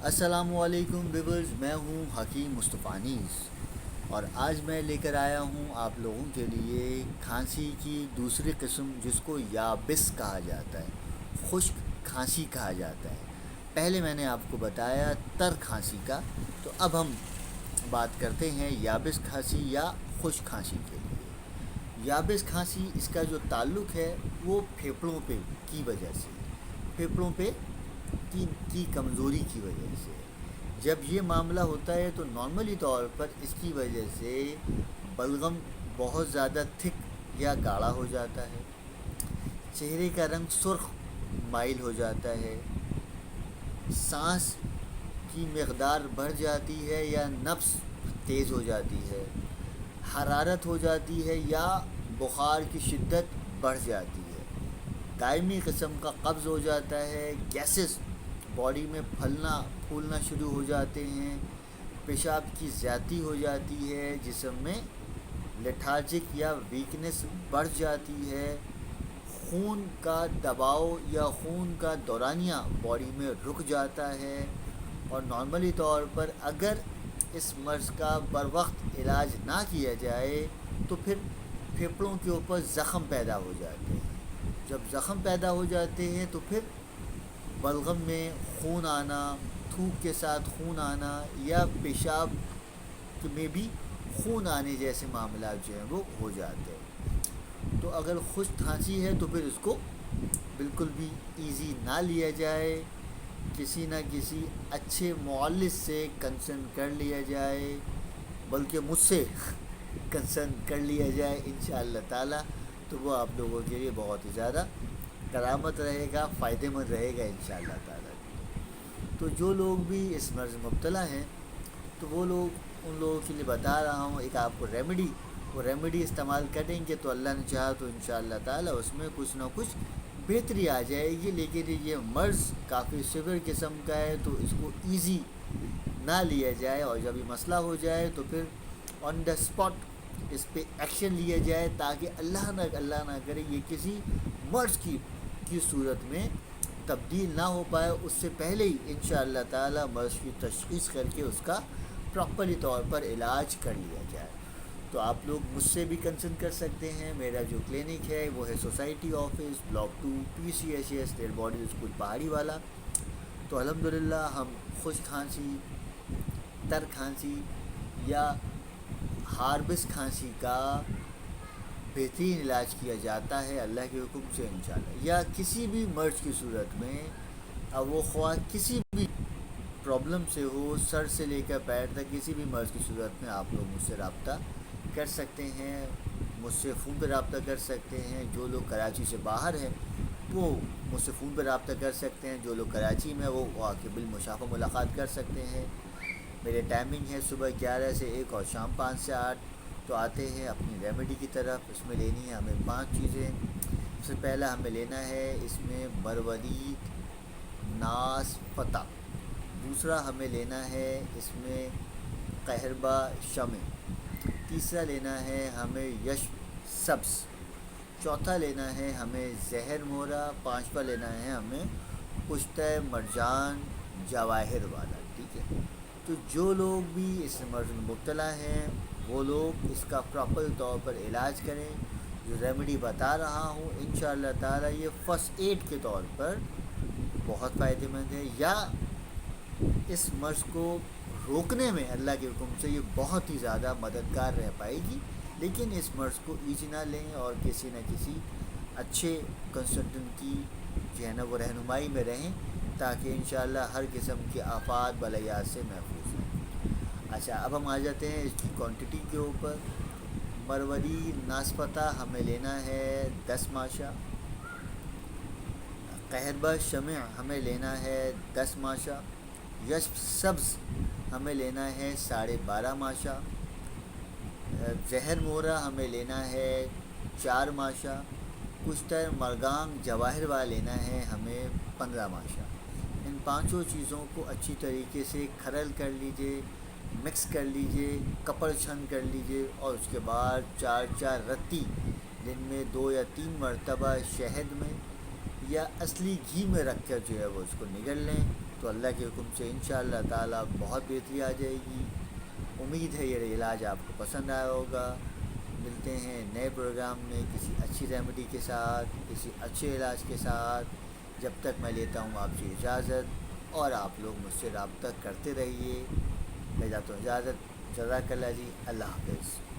السلام علیکم ویورز، میں ہوں حکیم مصطفانیز اور آج میں لے کر آیا ہوں آپ لوگوں کے لیے کھانسی کی دوسری قسم جس کو یابس کہا جاتا ہے، خشک کھانسی کہا جاتا ہے۔ پہلے میں نے آپ کو بتایا تر کھانسی کا، تو اب ہم بات کرتے ہیں یابس کھانسی یا خشک کھانسی کے لیے۔ یابس کھانسی اس کا جو تعلق ہے وہ پھیپھڑوں پہ کی وجہ سے، پھیپھڑوں پہ کی کمزوری کی وجہ سے جب یہ معاملہ ہوتا ہے تو نارملی طور پر اس کی وجہ سے بلغم بہت زیادہ تھک یا گاڑھا ہو جاتا ہے، چہرے کا رنگ سرخ مائل ہو جاتا ہے، سانس کی مقدار بڑھ جاتی ہے یا نفس تیز ہو جاتی ہے، حرارت ہو جاتی ہے یا بخار کی شدت بڑھ جاتی ہے، دائمی قسم کا قبض ہو جاتا ہے، گیسز باڈی میں پھولنا شروع ہو جاتے ہیں، پیشاب کی زیادتی ہو جاتی ہے، جسم میں لیتھارجک یا ویکنس بڑھ جاتی ہے، خون کا دباؤ یا خون کا دورانیہ باڈی میں رک جاتا ہے، اور نارملی طور پر اگر اس مرض کا بر وقت علاج نہ کیا جائے تو پھر پھیپھڑوں کے اوپر زخم پیدا ہو جاتے ہیں۔ جب زخم پیدا ہو جاتے ہیں تو پھر بلغم میں خون آنا، تھوک کے ساتھ خون آنا یا پیشاب میں بھی خون آنے جیسے معاملات جو ہیں وہ ہو جاتے ہیں۔ تو اگر خشک کھانسی ہے تو پھر اس کو بالکل بھی ایزی نہ لیا جائے، کسی نہ کسی اچھے معالج سے کنسرن کر لیا جائے، بلکہ مجھ سے کنسرن کر لیا جائے انشاءاللہ تعالی، تو وہ آپ لوگوں کے لیے بہت ہی زیادہ کرامت رہے گا، فائدہ مند رہے گا انشاءاللہ تعالی۔ تو جو لوگ بھی اس مرض میں مبتلا ہیں تو وہ لوگ، ان لوگوں کے لیے بتا رہا ہوں ایک آپ کو ریمیڈی، وہ ریمیڈی استعمال کریں گے تو اللہ نے چاہا تو انشاءاللہ تعالی اس میں کچھ نہ کچھ بہتری آ جائے گی۔ لیکن یہ مرض کافی سیویر قسم کا ہے تو اس کو ایزی نہ لیا جائے، اور جب یہ مسئلہ ہو جائے تو پھر آن دا اسپاٹ اس پہ ایکشن لیا جائے، تاکہ اللہ نہ کرے یہ کسی مرض کی صورت میں تبدیل نہ ہو پائے، اس سے پہلے ہی انشاءاللہ تعالی مرض کی تشخیص کر کے اس کا پراپرلی طور پر علاج کر لیا جائے۔ تو آپ لوگ مجھ سے بھی کنسرن کر سکتے ہیں۔ میرا جو کلینک ہے وہ ہے سوسائٹی آفس، بلاک 2، PCHS ڈیل باڈی اسکول پہاڑی والا۔ تو الحمدللہ ہم خشک کھانسی، تر کھانسی یا ہاربس کھانسی کا بہترین علاج کیا جاتا ہے اللہ کے حکم سے انشاءاللہ، یا کسی بھی مرض کی صورت میں، اب وہ خواہ کسی بھی پرابلم سے ہو، سر سے لے کر پیر تک کسی بھی مرض کی صورت میں آپ لوگ مجھ سے رابطہ کر سکتے ہیں، مجھ سے فون پہ رابطہ کر سکتے ہیں۔ جو لوگ کراچی سے باہر ہیں وہ مجھ سے فون پہ رابطہ کر سکتے ہیں، جو لوگ کراچی میں وہ آ کے بالمشافہ ملاقات کر سکتے ہیں۔ میرے ٹائمنگ ہے صبح 11 سے 1 اور شام 5 سے 8۔ تو آتے ہیں اپنی ریمیڈی کی طرف۔ اس میں لینی ہے ہمیں 5 چیزیں۔ سب سے پہلا ہمیں لینا ہے اس میں مروارید ناسپتا، دوسرا ہمیں لینا ہے اس میں قہربا شمع، تیسرا لینا ہے ہمیں یش سبز، چوتھا لینا ہے ہمیں زہر مورا، پانچواں لینا ہے ہمیں پشتہ مرجان جواہر والا، ٹھیک ہے۔ تو جو لوگ بھی اس مرض میں مبتلا ہیں وہ لوگ اس کا پراپر طور پر علاج کریں۔ جو ریمیڈی بتا رہا ہوں انشاءاللہ تعالی یہ فرسٹ ایڈ کے طور پر بہت فائدہ مند ہے، یا اس مرض کو روکنے میں اللہ کے حکم سے یہ بہت ہی زیادہ مددگار رہ پائے گی۔ لیکن اس مرض کو ایزی نہ لیں اور کسی نہ کسی اچھے کنسلٹنٹ کی جو ہے نا وہ رہنمائی میں رہیں، تاکہ انشاءاللہ ہر قسم کے آفات بلیات سے محفوظ رہیں۔ اچھا، اب ہم آ جاتے ہیں اس کی کوانٹٹی کے اوپر۔ مروارید ناسپتا ہمیں لینا ہے 10 ماشا، قہربا شمع ہمیں لینا ہے 10 ماشا، یش سبز ہمیں لینا ہے 12.5 ماشا، زہر مورا ہمیں لینا ہے 4 ماشا، پشتہ مرگان جواہر والا لینا ہے ہمیں 15 ماشا۔ ان پانچوں چیزوں کو اچھی طریقے سے کھرل کر لیجئے، مکس کر لیجئے، کپڑ چھن کر لیجئے، اور اس کے بعد 4 رتی دن میں 2 یا 3 مرتبہ شہد میں یا اصلی گھی میں رکھ کر جو ہے وہ اس کو نگل لیں۔ تو اللہ کے حکم سے انشاءاللہ تعالی بہت بہتری آ جائے گی۔ امید ہے یہ علاج آپ کو پسند آیا ہوگا۔ ملتے ہیں نئے پروگرام میں کسی اچھی ریمیڈی کے ساتھ، کسی اچھے علاج کے ساتھ۔ جب تک میں لیتا ہوں آپ سے اجازت، اور آپ لوگ مجھ سے رابطہ کرتے رہیے۔ میں جاتا ہوں اجازت۔ جزاک اللہ جی، اللہ حافظ۔